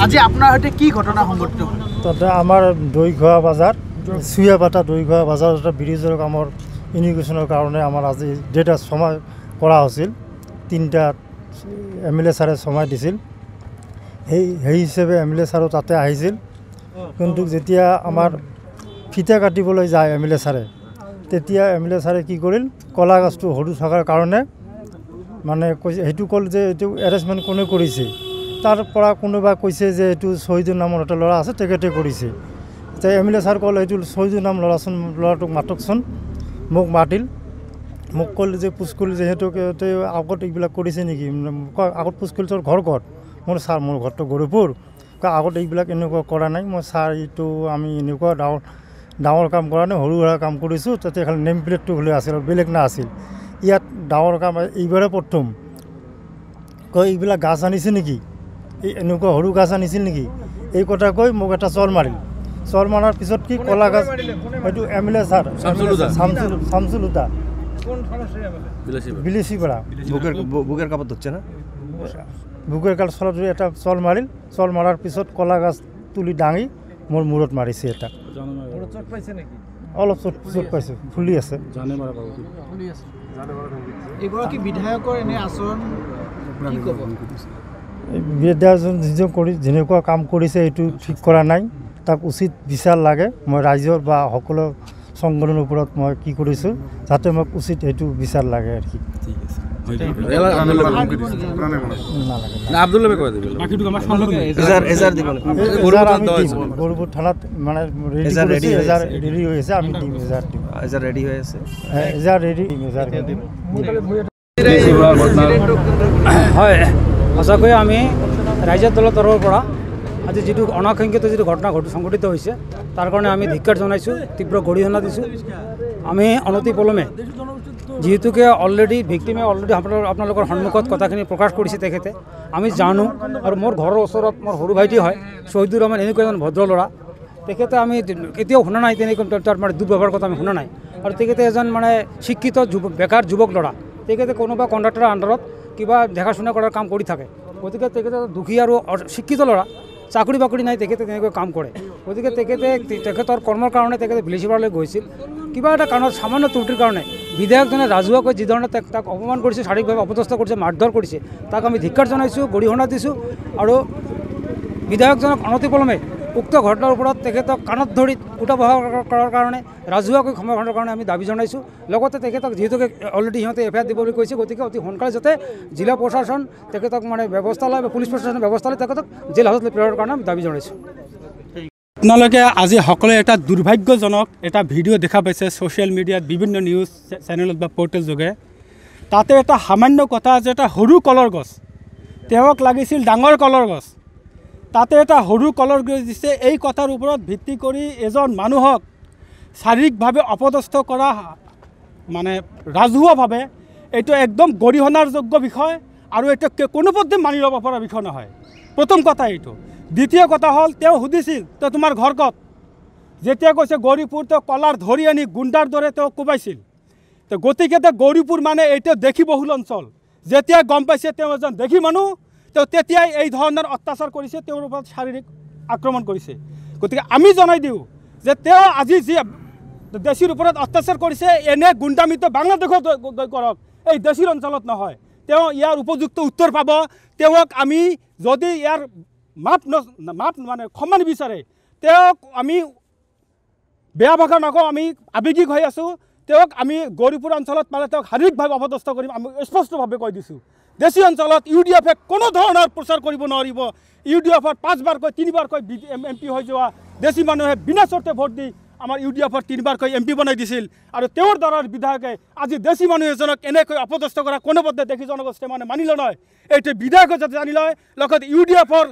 আজি আপোনাৰ সৈতে কি ঘটনা সংঘটিত হ'ল? তাতে আমাৰ দৈঘোৱা বাজাৰ চুয়াপাতা দৈঘোৱা বাজাৰ এটা ব্ৰিজৰ কামৰ ইনিগেশ্যনৰ কাৰণে আমাৰ আজি ডেটা সময় কৰা হৈছিল 3টা MLA ছাৰে সময় দিছিল সেই হিচাপে MLA ছাৰো তাতে আহিছিল কিন্তু যেতিয়া আমাৰ ফিতা কাটিবলৈ যায় MLA ছাৰে তেতিয়া MLA ছাৰে কি কৰিল কলা গাছটো সৰু থকাৰ কাৰণে মানে কৈছে সেইটো কল যে এইটো এৰেঞ্জমেণ্ট কোনে কৰিছে তাৰ পৰা কোনোবা কৈছে যে এইটো শহীদুৰ নামৰ এটা ল'ৰা আছে তেখেতে কৰিছে তাই MLA ছাৰ ক'লে এইটো শহীদুৰ নাম ল'ৰাটোক মাতকচোন মোক মাতিল মোক ক'লে যে পুষ্কুল যিহেতুকে আগত এইবিলাক কৰিছে নেকি আগত পুষ্কুল তোৰ ঘৰ ক'ত মোৰ ছাৰ মোৰ ঘৰটো গৌৰীপুৰ আগত এইবিলাক এনেকুৱা কৰা নাই মই ছাৰ এইটো আমি এনেকুৱা ডাঙৰ কাম কৰা নাই সৰু সুৰা কাম কৰিছোঁ তাতে খালি নেম প্লেটটো হ'লে আছিল আৰু বেলেগ না আছিল ইয়াত ডাঙৰ কাম এইবাৰে প্ৰথম কয় এইবিলাক গাছ আনিছে নেকি এই এনেকুৱা সৰু গাছ আনিছিল নেকি এই কথা কৈ মোক এটা চল মাৰিল চল মাৰাৰ পিছত কি কলা গাছ হয়তো MLA ছাৰ শামসুলুদা বিলিচিপাৰা বুকেৰ কাপড় ধৰছে না বুকেৰ কাল চলত এটা চল মাৰিল চল মাৰাৰ পিছত কলা গাছ তুলি দাঙি মোৰ মূৰত মাৰিছে এটা অলপ চোট পাইছে ফুলি আছে এগৰাকী বিধায়কৰ এনে আচৰণ কি ক'ব? বিধায়কজন যিজন কৰি যেনেকুৱা কাম কৰিছে এইটো ঠিক কৰা নাই তাক উচিত বিচাৰ লাগে মই ৰাইজৰ বা সকলো সংগঠনৰ ওপৰত মই কি কৰিছোঁ যাতে মোক উচিত এইটো বিচাৰ লাগে আৰু কি গৌৰীপুৰ থানাত মানে ৰেডি হৈ আছে আমি দিম ৰেডি হৈ আছে হয় সঁচাকৈ আমি ৰাইজৰ দলৰ তৰফৰ পৰা আজি যিটো অনাকাংক্ষিত যিটো ঘটনা সংঘটিত হৈছে তাৰ কাৰণে আমি ধিক্কাৰ জনাইছোঁ তীব্ৰ গৰিহণা দিছোঁ আমি অনতিপলমে যিহেতুকে অলৰেডি ভিক্টিমে আপোনালোকৰ সন্মুখত কথাখিনি প্ৰকাশ কৰিছে তেখেতে আমি জানো আৰু মোৰ ঘৰৰ ওচৰত মোৰ সৰু ভাইটি হয় শ্বহীদুৰ ৰহমান এনেকুৱা এজন ভদ্ৰ ল'ৰা তেখেতে আমি কেতিয়াও শুনা নাই তেনেকৈ তাৰ মানে দুৰ্ব্যৱহাৰৰ কথা আমি শুনা নাই আৰু তেখেতে এজন মানে শিক্ষিত বেকাৰ যুৱক ল'ৰা তেখেতে কোনোবা কণ্ডাক্টৰৰ আণ্ডাৰত কিবা দেখাশুনা কৰাৰ কাম কৰি থাকে গতিকে তেখেতে দুখী আৰু শিক্ষিত ল'ৰা চাকৰি বাকৰি নাই তেখেতে তেনেকৈ কাম কৰে গতিকে তেখেতৰ কৰ্মৰ কাৰণে তেখেতে বিলিচিপাৰালৈ গৈছিল কিবা এটা কাৰণত সামান্য ত্ৰুটিৰ কাৰণে বিধায়কজনে ৰাজহুৱাকৈ যিধৰণে তাক অপমান কৰিছে শাৰীৰিকভাৱে অপদস্থ কৰিছে মাৰধৰ কৰিছে তাক আমি ধিক্কাৰ জনাইছোঁ গৰিহণা দিছোঁ আৰু বিধায়কজনক অনতিপলমে উক্ত ঘটনাৰ ওপৰত তেখেতক কাণত ধৰি উঠা বহা কৰাৰ কাৰণে ৰাজহুৱাকৈ ক্ষমা কৰাৰ কাৰণে আমি দাবী জনাইছোঁ লগতে তেখেতক যিহেতুকে অলৰেডি সিহঁতে FIR দিবলৈ কৈছে গতিকে অতি সোনকালে যাতে জিলা প্ৰশাসন তেখেতক মানে ব্যৱস্থা লয় বা পুলিচ প্ৰশাসনে ব্যৱস্থা লয় তেখেতক জেল হাজতলৈ প্ৰেৰণৰ কাৰণে আমি দাবী জনাইছোঁ আপোনালোকে আজি সকলোৱে এটা দুৰ্ভাগ্যজনক এটা ভিডিঅ' দেখা পাইছে ছ'চিয়েল মিডিয়াত বিভিন্ন নিউজ চেনেলত বা পৰ্টেল যোগে তাতে এটা সামান্য কথা যে এটা সৰু কলৰ গছ তেওঁক লাগিছিল ডাঙৰ কলৰ গছ তাতে এটা সৰু কলৰ গছ দিছে এই কথাৰ ওপৰত ভিত্তি কৰি এজন মানুহক শাৰীৰিকভাৱে অপদস্থ কৰা মানে ৰাজহুৱাভাৱে এইটো একদম গৰিহণাৰ যোগ্য বিষয় আৰু এইটো কোনোপধ্যে মানি ল'ব পৰা বিষয় নহয় প্ৰথম কথা এইটো দ্বিতীয় কথা হ'ল তেওঁ সুধিছিল তো তোমাৰ ঘৰ ক'ত যেতিয়া কৈছে গৌৰীপুৰ তেওঁ কলাৰ ধৰি আনি গুণ্ডাৰ দৰে তেওঁ কোবাইছিল তো গতিকে গৌৰীপুৰ মানে এইটো দেখি বহুল অঞ্চল যেতিয়া গম পাইছে তেওঁ এজন দেখি মানুহ তেওঁ তেতিয়াই এই ধৰণৰ অত্যাচাৰ কৰিছে তেওঁৰ ওপৰত শাৰীৰিক আক্ৰমণ কৰিছে গতিকে আমি জনাই দিওঁ যে তেওঁ আজি যি দেশীৰ ওপৰত অত্যাচাৰ কৰিছে এনে গুণ্ডামিত বাংলাদেশত কৰক এই দেশীৰ অঞ্চলত নহয় তেওঁ ইয়াৰ উপযুক্ত উত্তৰ পাব তেওঁক আমি যদি ইয়াৰ মাপ মানে ক্ষমা নিবিচাৰে তেওঁক আমি বেয়া ভাষা নকওঁ আমি আৱেগিক হৈ আছোঁ তেওঁক আমি গৌৰীপুৰ অঞ্চলত পালে তেওঁক শাৰীৰিকভাৱে অপদস্থ কৰিম আমি স্পষ্টভাৱে কৈ দিছোঁ দেশী অঞ্চলত UDF-এ কোনো ধৰণৰ প্ৰচাৰ কৰিব নোৱাৰিব UDF-ত 5বাৰকৈ 3বাৰকৈ MP হৈ যোৱা দেশী মানুহে বিনা চৰ্তে ভোট দি আমাৰ UDF-ৰ 3বাৰকৈ MP বনাই দিছিল আৰু তেওঁৰ দ্বাৰা বিধায়কে আজি দেশী মানুহ এজনক এনেকৈ অপদস্থ কৰা কোনোপধ্যে দেশী জনগোষ্ঠীয়ে মানে মানি লয় এইটো বিধায়কে যাতে জানি লয় লগত UDF-ৰ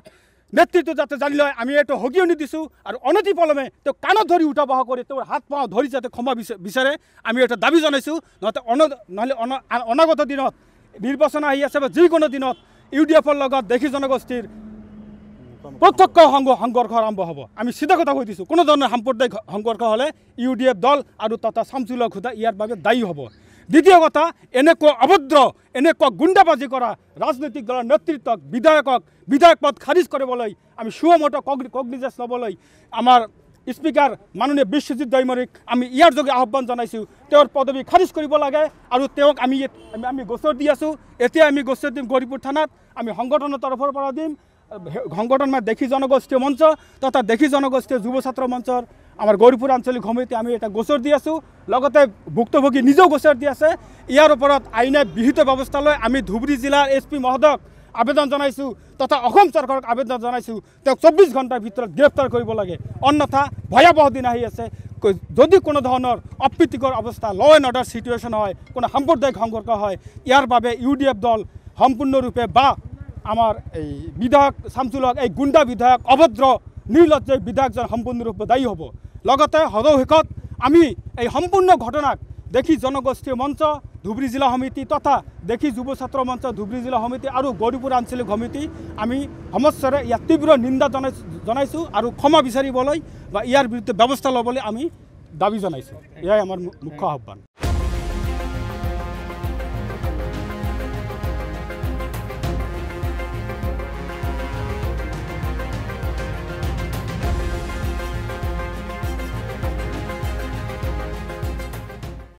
নেতৃত্ব যাতে জানি লয় আমি এইটো সগিয়নি দিছোঁ আৰু অনতিপলমে তেওঁ কাণত ধৰি উঠা বহা কৰি তেওঁৰ হাত পাওঁ ধৰি যাতে ক্ষমা বিচাৰে আমি এটা দাবী জনাইছোঁ নহ'লে অনাগত দিনত নিৰ্বাচন আহি আছে বা যিকোনো দিনত UDF-ৰ লগত দেশী জনগোষ্ঠীৰ প্ৰত্যক্ষ সংঘৰ্ষ আৰম্ভ হ'ব আমি চিধা কথা কৈ দিছোঁ কোনো ধৰণৰ সাম্প্ৰদায়িক সংঘৰ্ষ হ'লে UDF দল আৰু তথা শামসুল হুদা ইয়াৰ বাবে দায়ী হ'ব দ্বিতীয় কথা, এনেকুৱা অভদ্ৰ এনেকুৱা গুণ্ডাবাজি কৰা ৰাজনৈতিক দলৰ নেতৃত্বক বিধায়ক পদ খাৰিজ কৰিবলৈ আমি সুমত কগনিজেন্স ল'বলৈ আমাৰ স্পীকাৰ মাননীয় বিশ্বজিৎ দৈমাৰীক আমি ইয়াৰ যোগে আহ্বান জনাইছোঁ। তেওঁৰ পদবী খাৰিজ কৰিব লাগে আৰু তেওঁক আমি গোচৰ দি আছোঁ। এতিয়া আমি গোচৰ দিম গৌৰীপুৰ থানাত, আমি সংগঠনৰ তৰফৰ পৰা দিম। সংগঠন মানে দেখি জনগোষ্ঠীয় মঞ্চ তথা দেখি জনগোষ্ঠীয় যুৱ ছাত্ৰ মঞ্চৰ আমাৰ গৌৰীপুৰ আঞ্চলিক সমিতি আমি এটা গোচৰ দি আছোঁ। লগতে ভুক্তভোগী নিজেও গোচৰ দি আছে। ইয়াৰ ওপৰত আইনে বিহিত ব্যৱস্থা লৈ আমি ধুবুৰী জিলাৰ SP মহোদয়ক আবেদন জনাইছোঁ তথা অসম চৰকাৰক আবেদন জনাইছোঁ, তেওঁক 24 ঘণ্টাৰ ভিতৰত গ্ৰেপ্তাৰ কৰিব লাগে, অন্যথা ভয়াৱহ দিন আহি আছে। যদি কোনো ধৰণৰ অপ্ৰীতিকৰ অৱস্থা ল এণ্ড অৰ্ডাৰ চিটুৱেশ্যন হয়, কোনো সাম্প্ৰদায়িক সংঘৰ্ষ হয়, ইয়াৰ বাবে UDF দল সম্পূৰ্ণৰূপে বা আমাৰ এই বিধায়ক শামছুল হক এই গুণ্ডা বিধায়ক অভদ্ৰ নিৰ্লজ্জ বিধায়কজন সম্পূৰ্ণৰূপে দায়ী হ'ব। লগতে সদৌ আমি এই সম্পূৰ্ণ ঘটনাক দেখি জনগোষ্ঠীয় মঞ্চ ধুবুৰী জিলা সমিতি তথা দেখি যুৱ ছাত্ৰ মঞ্চ ধুবুৰী জিলা সমিতি আৰু গৌৰীপুৰ আঞ্চলিক সমিতি আমি সমস্যাৰে ইয়াত তীব্ৰ নিন্দা জনাইছোঁ আৰু ক্ষমা বিচাৰিবলৈ বা ইয়াৰ বিৰুদ্ধে ব্যৱস্থা ল'বলৈ আমি দাবী জনাইছোঁ। এয়াই আমাৰ মুখ্য আহ্বান।